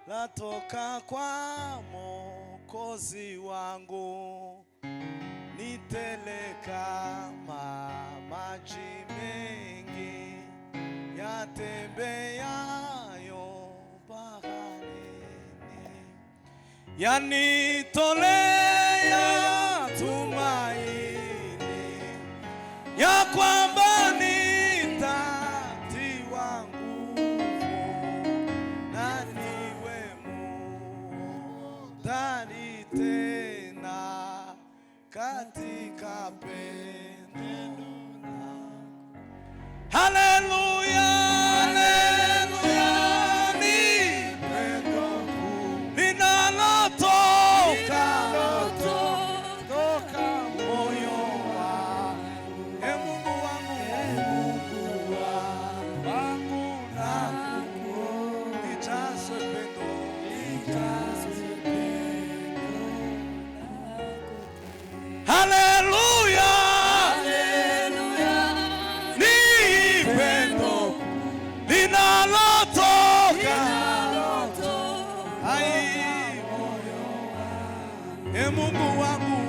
latoka kwa Mwokozi wangu, nitele kama maji mengi yatembeayo baharini, yanitolea tumaini ya kwamba nitatiwa nguvu na niwe hodari tena katika pendo lako. Haleluya, haleluya, ni pendo linalotoka moyo wangu. Mungu wangu, Mungu wangu, nijazwe pendo, nijazwe pendo. Haleluya, haleluya, ni pendo linalotoka hai moyo wangu. Mungu wangu,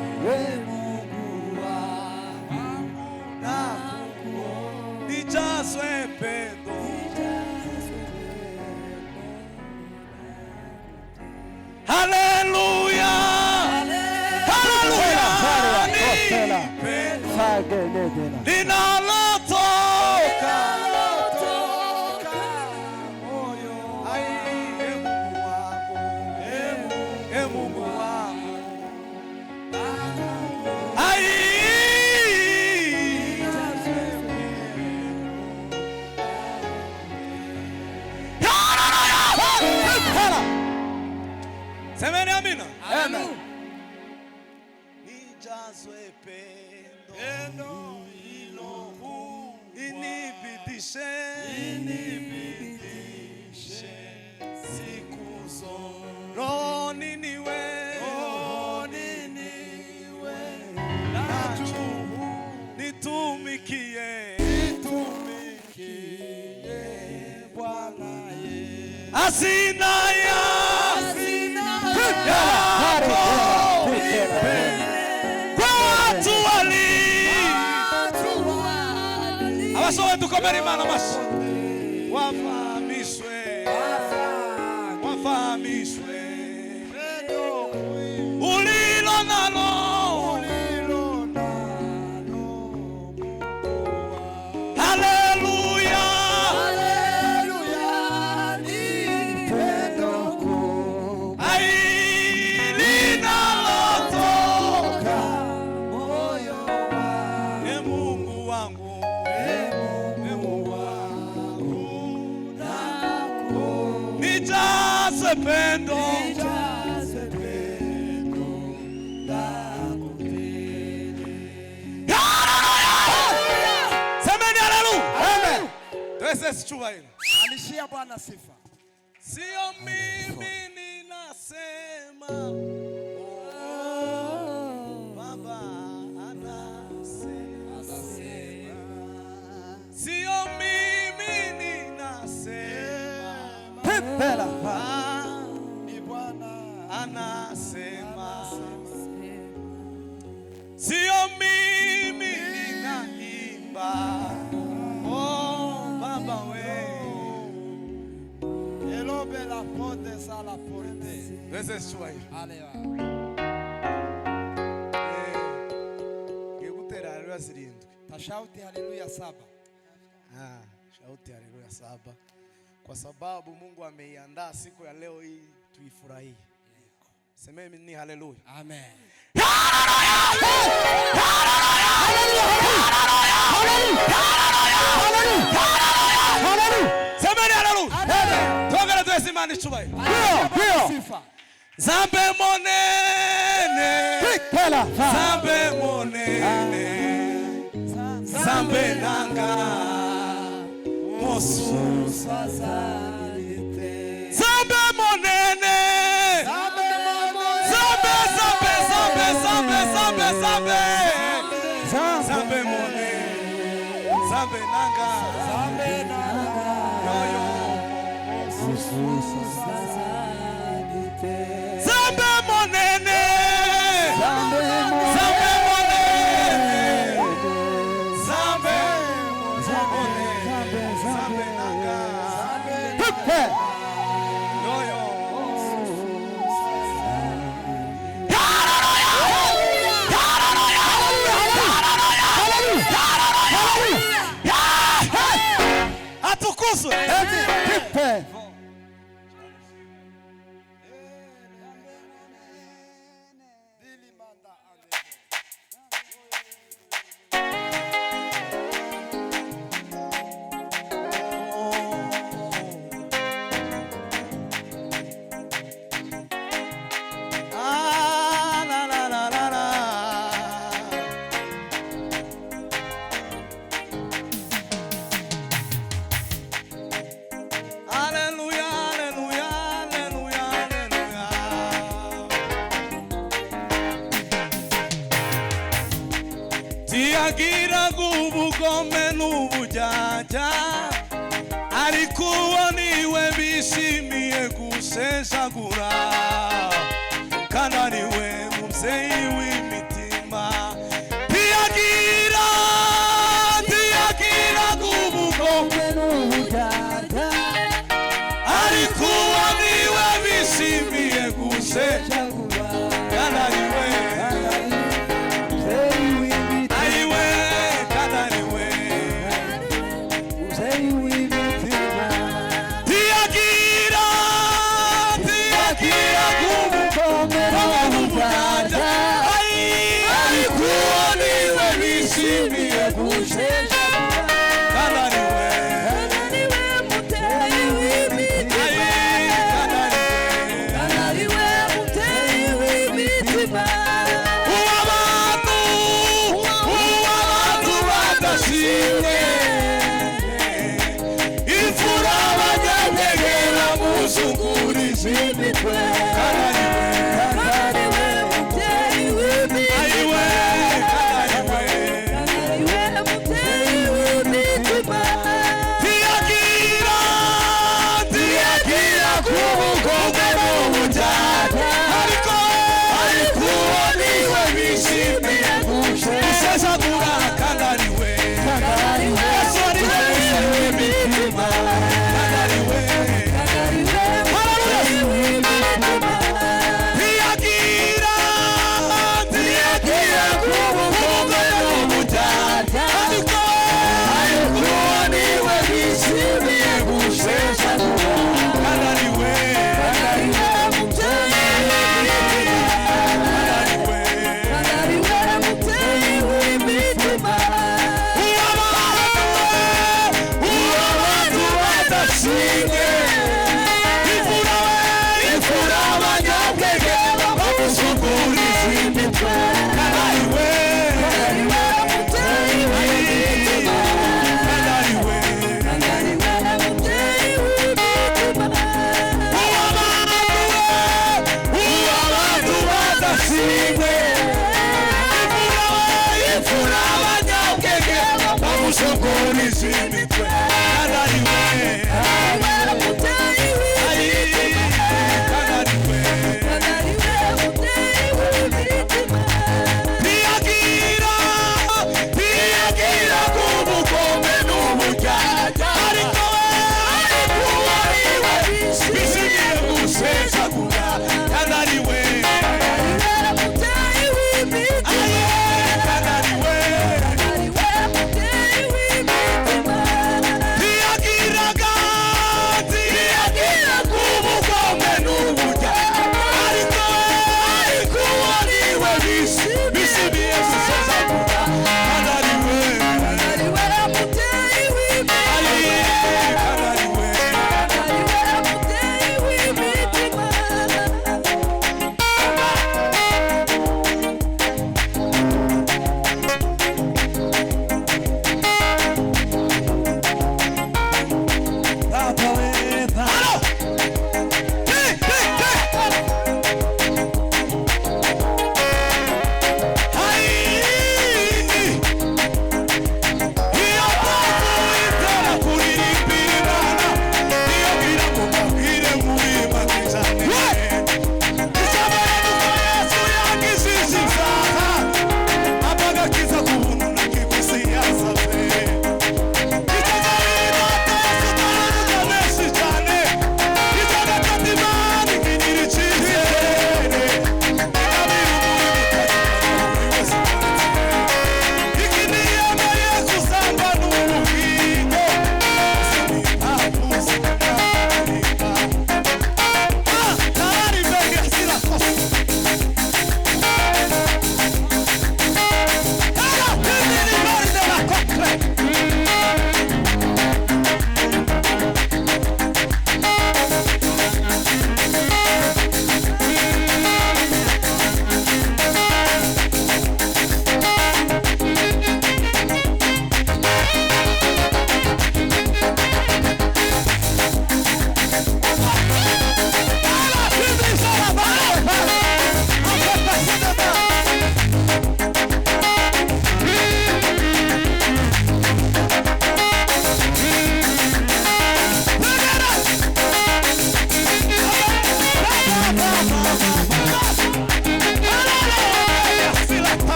Mungu wangu, nijazwe pendo. Haleluya, haleluya, ni pendo linalotoka moyo. Ai, Mungu wangu, Mungu wangu, ai, semeni amina. Amen. Nijazwe pendo hilo, inibidishe siku zote, rohoni niwe nacho, nitumikie Bwana Yesu. Asina ya kwa watu wali abasowe tukomere Imana amashyi, wafahamishwe ulilo nalo. Haleluya, haleluya, ni pendo ai linalotoka moyo wangu. Mungu wangu, Mungu wangu, nijazwe pendo, nijazwe pendo lako. Haleluya, semeni haleluya. Amen. Tuweze sichua hilo. Alishia Bwana sifa. Sio mimi ninasema, Baba anasema. Sio mimi ninasema, ni Bwana anasema. Sio mimi ninaimba, Baba wewe. Elobe la pote sala porte. Weze sichua hilo. Haleluya. Ngekutera haleluya zirindwi. Tashauti haleluya 7. Shauti haleluya 7. Kwa sababu Mungu ameiandaa siku ya leo hii tuifurahie. Semeni ni haleluya. Amen. Semeni haleluya. Tongera tuesimani chubai. Sifa. Zambe monene. Zambe monene. Zambe nanga. Mosu sazalite. Zambe monene. Zambe monene. Zambe nanga. Yo yo. Mosu sazalite. Zambe monene, Zambe monene, Zambe monene, Zambe nanga, yoyo. Atukuzwe. Tiagira gubugome n'ubujyajya ariko uwo niwe bishimiye gusesagura kandi ariwe mubyeyi w'imitima. Tiagira gubugome n'ubujyajya ariko uwo niwe bishimiye gusesagura kandi ariwe Somebody see me cry.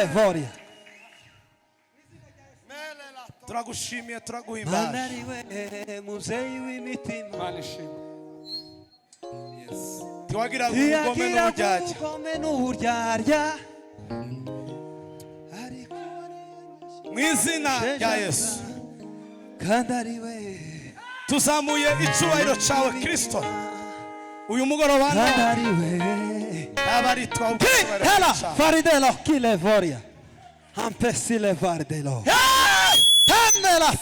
Kilevoria. Turagushimiye turaguhimbaje. Mandariwe muzeyi w'imitima. Imana ishimwe. Tiwagira ubugome n'uburyarya. Ubugome n'uburyarya. Mu izina rya Yesu. Kandi ariwe. Tuzamuye icyubahiro cyawe Kristo. Uyu mugoroba Kandi ariwe. abari twawucyubahiro Hela cyawe. faridelo Kilevoria. Ampesile vardelo. Tanela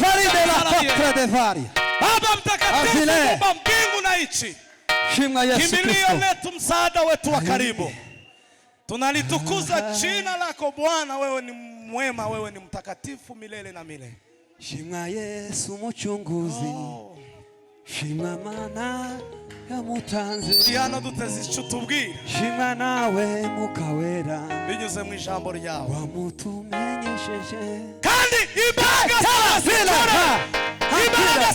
faridela potre de varia. Baba mtakatifu, Azile. Muumba mbingu na nchi. Shimwa Yesu Kimbilio Kristo. letu, msaada wetu wa karibu. Tunalitukuza jina lako Bwana, wewe ni mwema, wewe ni mtakatifu milele na milele. Shimwa Yesu muchunguzi. Shimwa mana ya mutanze. Siyano duteze icyo tubwira Shimwa nawe mukawera. binyuze mu ijambo ryawe. Wamutumenyesheje. Kandi imbaraga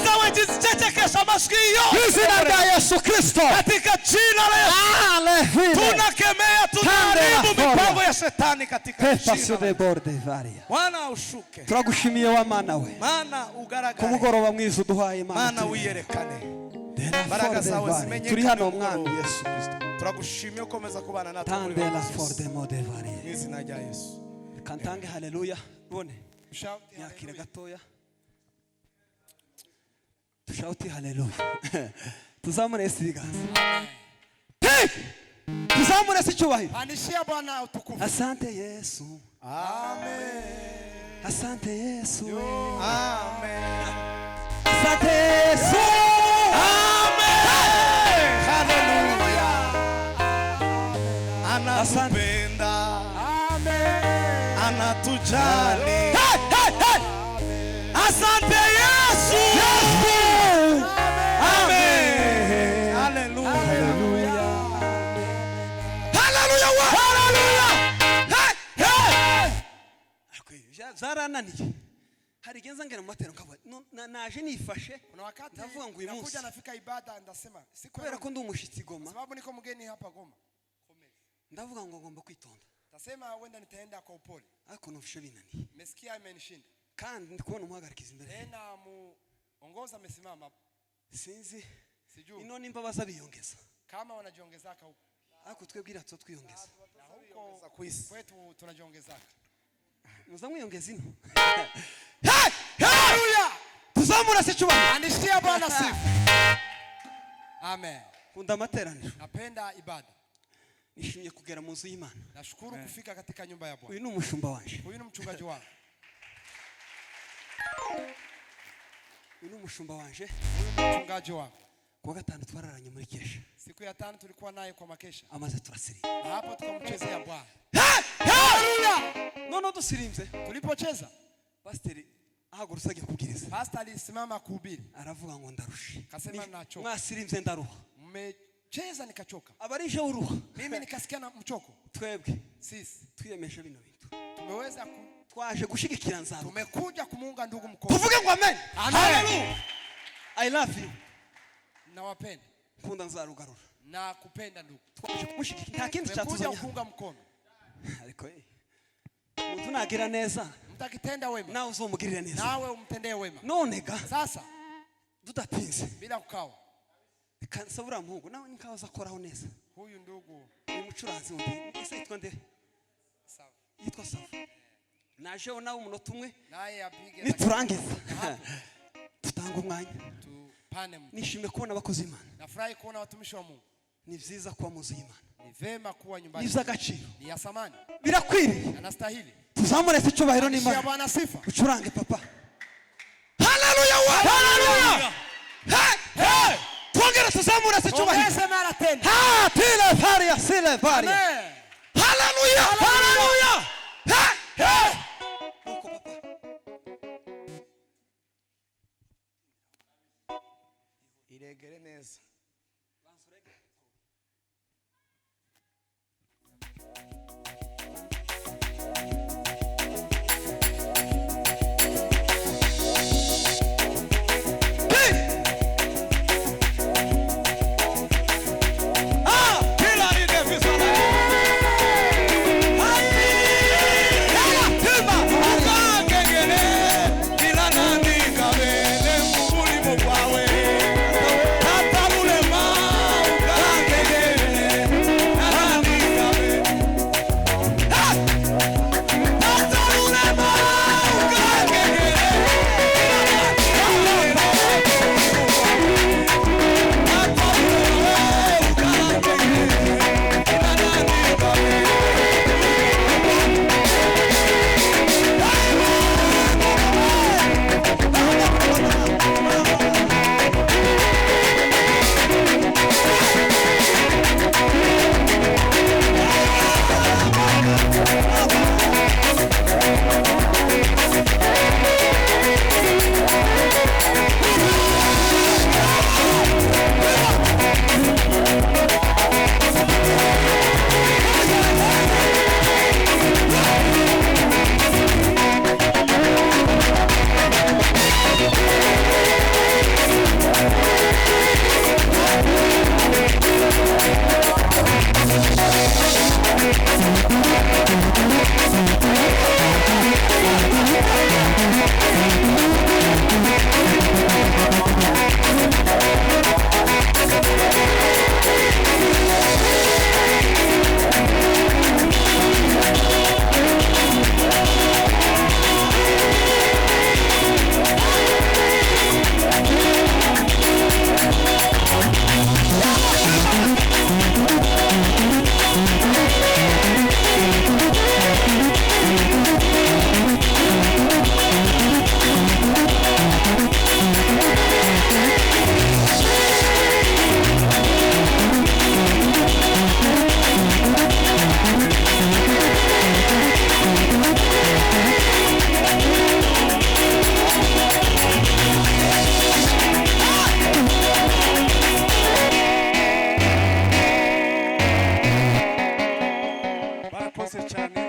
zawe zicecekesha amajwi yo. Izina rya Yesu Kristo. Katika jina la Yesu. Aleluya. Tunakemea, tunaharibu mipango ya shetani katika Pepa jina la sude Yesu. borde varia. Bwana ushuke. Turagushimiye wa mana we. Mana ugaragare. Kumugoroba mwiza uduhaye Imana. Mana wiyerekane. Dela Imbaraga forde zawe varia. zimenyekane Turi hano umugoroba. mwami Yesu Kristo. Turagushimiye ukomeza kubana natwe muri Tandela Yesu. forde mode varia. Mu izina rya Yesu. Kantange haleluya. Bone. Shout Yakira gatoya. Tushauti haleluya. Tuzamure Yesu ibiganza. Tuzamure Yesu icyubahiro. Anishia Bwana utukufu. Asante Yesu. Amen. Asante Yesu. Amen. Asante Yesu. Amen. Hallelujah. Anatupenda. Amen. Anatujali. Asante Yesu. Amen. Hallelujah. Hallelujah. Hallelujah. Zarananiye. Hari genza ngera mu matero nkabona naje nifashe. Kuna wakati Ndavuga ngo uyu munsi nakuja nafika ibada ndasema siku kubera ko ndi umushitsi Goma. sababu niko mgeni hapa Goma. Ndavuga ngo ngomba kwitonda. Tasema wenda nitaenda kwa upole. Ariko nufishe binani. Mesikia imenishinda. Kandi ndi kubona umuhagarikiza imbere. Tena muongoza amesimama. Sinzi Sijui ino nimba baza biyongeza. kama wanajiongezaka huko. Ariko twebwira tso twiyongeza. Na huko kwetu tunajiongezaka. Muza mwiyongeza ino. Haleluya. Tuzamura se cyubahiro. Anishia Bwana sifa. Amen. Kunda materaniro. Napenda ibada. Nishimye kugera mu nzu y'Imana. Nashukuru kufika katika nyumba ya Bwana. Uyu ni umushumba wanje. Huyu ni mchungaji wangu. Uyu ni umushumba wanje. Mchungaji wangu. Kuwa gatanu twararanye muri kesha. Siku ya 5 tulikuwa naye kwa makesha. Amaze turasiri. Na hapo tukamchezea Bwana. Haleluya. None dusirimze. Tulipocheza, Pastor ahagurutse agiye kubwiriza. pastor alisimama kuhubiri. Aravuga ngo ndarusha. Akasema nachoka. Mwasirimze ndaruha. Mmecheza nikachoka. Abarije uruha. Mimi nikasikia na mchoko. Twebwe Sisi twiyemeje bino bintu. tumeweza Twaje gushigikira nzaro. tumekuja kumuunga ndugu mkono. Tuvuge ngo amen. Amen. I love you. Nawapenda Nkunda nzarugarura. na kupenda ndugu. Twaje kumushigikira. Nta kindi Tumekuja cyatuzanya. kuunga mkono. Ariko umuntu nagira neza. Mtakitenda wema. Nawe uzomugirira neza. Nawe umtendee wema. None ga Sasa dudatinze. bila kukawa. Kansabura mpungu nawe nikawa zakoraho neza. Huyu ndugu Uyu mucuranzi undi ese yitwa nde? sawa. Yitwa Sawa. Najeho nawe umunota umwe Naye apige niturangiza. Tutanga umwanya. tupane mtu. Nishimye kubona abakozi Imana. Nafurahi kuona watumishi wa Mungu. Ni vyiza kuba mu nzu y'Imana. Ni vema kuwa Ni nyumbani. ivy'agaciro. Ni ya samani. Birakwiriye. Anastahili. Tuzamure se cyubahiro Shia n'Imana. Bwana sifa. Ucurange papa. Hallelujah. Hallelujah. Hey. Twongere tuzamure se cyubahiro. Ongeza mara tena. Ha, tile varia, sile varia. Amen. Hallelujah. Hallelujah. Hey. Nuko papa. Iregere neza. Ah, Kila ni devisa. murakoze cyane